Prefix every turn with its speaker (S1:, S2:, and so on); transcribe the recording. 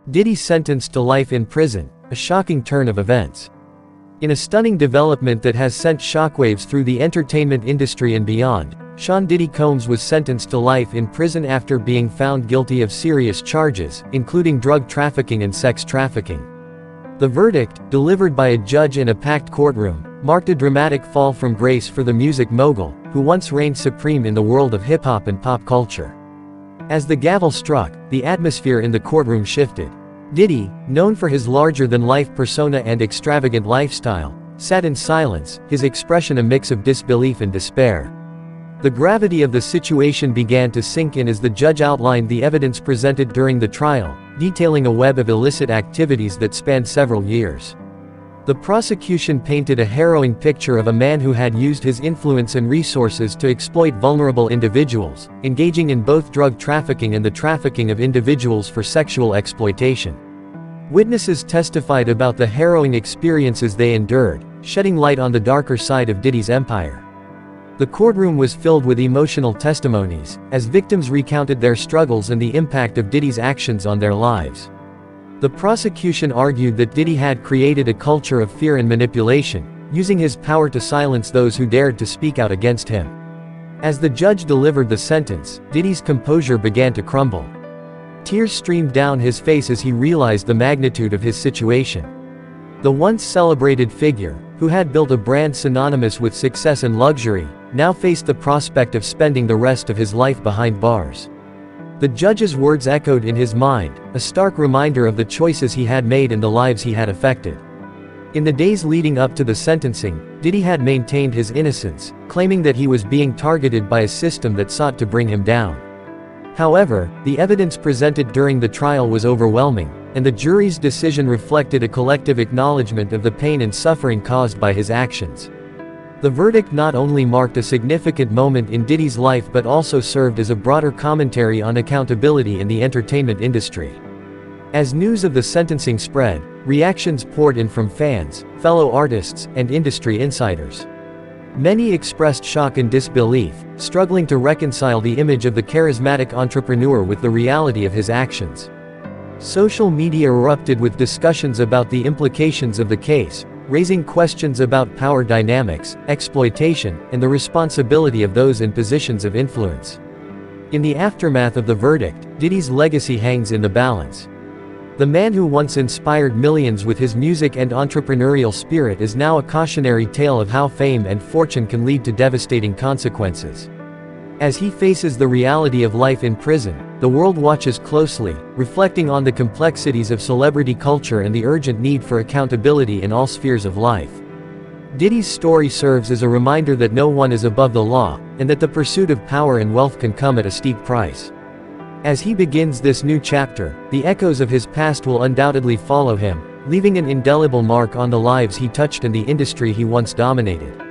S1: Diddy sentenced to life in prison, a shocking turn of events. In a stunning development that has sent shockwaves through the entertainment industry and beyond, Sean Diddy Combs was sentenced to life in prison after being found guilty of serious charges, including drug trafficking and sex trafficking. The verdict, delivered by a judge in a packed courtroom, marked a dramatic fall from grace for the music mogul, who once reigned supreme in the world of hip-hop and pop culture. As the gavel struck, the atmosphere in the courtroom shifted. Diddy, known for his larger-than-life persona and extravagant lifestyle, sat in silence, his expression a mix of disbelief and despair. The gravity of the situation began to sink in as the judge outlined the evidence presented during the trial, detailing a web of illicit activities that spanned several years. The prosecution painted a harrowing picture of a man who had used his influence and resources to exploit vulnerable individuals, engaging in both drug trafficking and the trafficking of individuals for sexual exploitation. Witnesses testified about the harrowing experiences they endured, shedding light on the darker side of Diddy's empire. The courtroom was filled with emotional testimonies, as victims recounted their struggles and the impact of Diddy's actions on their lives. The prosecution argued that Diddy had created a culture of fear and manipulation, using his power to silence those who dared to speak out against him. As the judge delivered the sentence, Diddy's composure began to crumble. Tears streamed down his face as he realized the magnitude of his situation. The once celebrated figure, who had built a brand synonymous with success and luxury, now faced the prospect of spending the rest of his life behind bars. The judge's words echoed in his mind, a stark reminder of the choices he had made and the lives he had affected. In the days leading up to the sentencing, Diddy had maintained his innocence, claiming that he was being targeted by a system that sought to bring him down. However, the evidence presented during the trial was overwhelming, and the jury's decision reflected a collective acknowledgement of the pain and suffering caused by his actions. The verdict not only marked a significant moment in Diddy's life but also served as a broader commentary on accountability in the entertainment industry. As news of the sentencing spread, reactions poured in from fans, fellow artists, and industry insiders. Many expressed shock and disbelief, struggling to reconcile the image of the charismatic entrepreneur with the reality of his actions. Social media erupted with discussions about the implications of the case, raising questions about power dynamics, exploitation, and the responsibility of those in positions of influence. In the aftermath of the verdict, Diddy's legacy hangs in the balance. The man who once inspired millions with his music and entrepreneurial spirit is now a cautionary tale of how fame and fortune can lead to devastating consequences. As he faces the reality of life in prison, the world watches closely, reflecting on the complexities of celebrity culture and the urgent need for accountability in all spheres of life. Diddy's story serves as a reminder that no one is above the law, and that the pursuit of power and wealth can come at a steep price. As he begins this new chapter, the echoes of his past will undoubtedly follow him, leaving an indelible mark on the lives he touched and the industry he once dominated.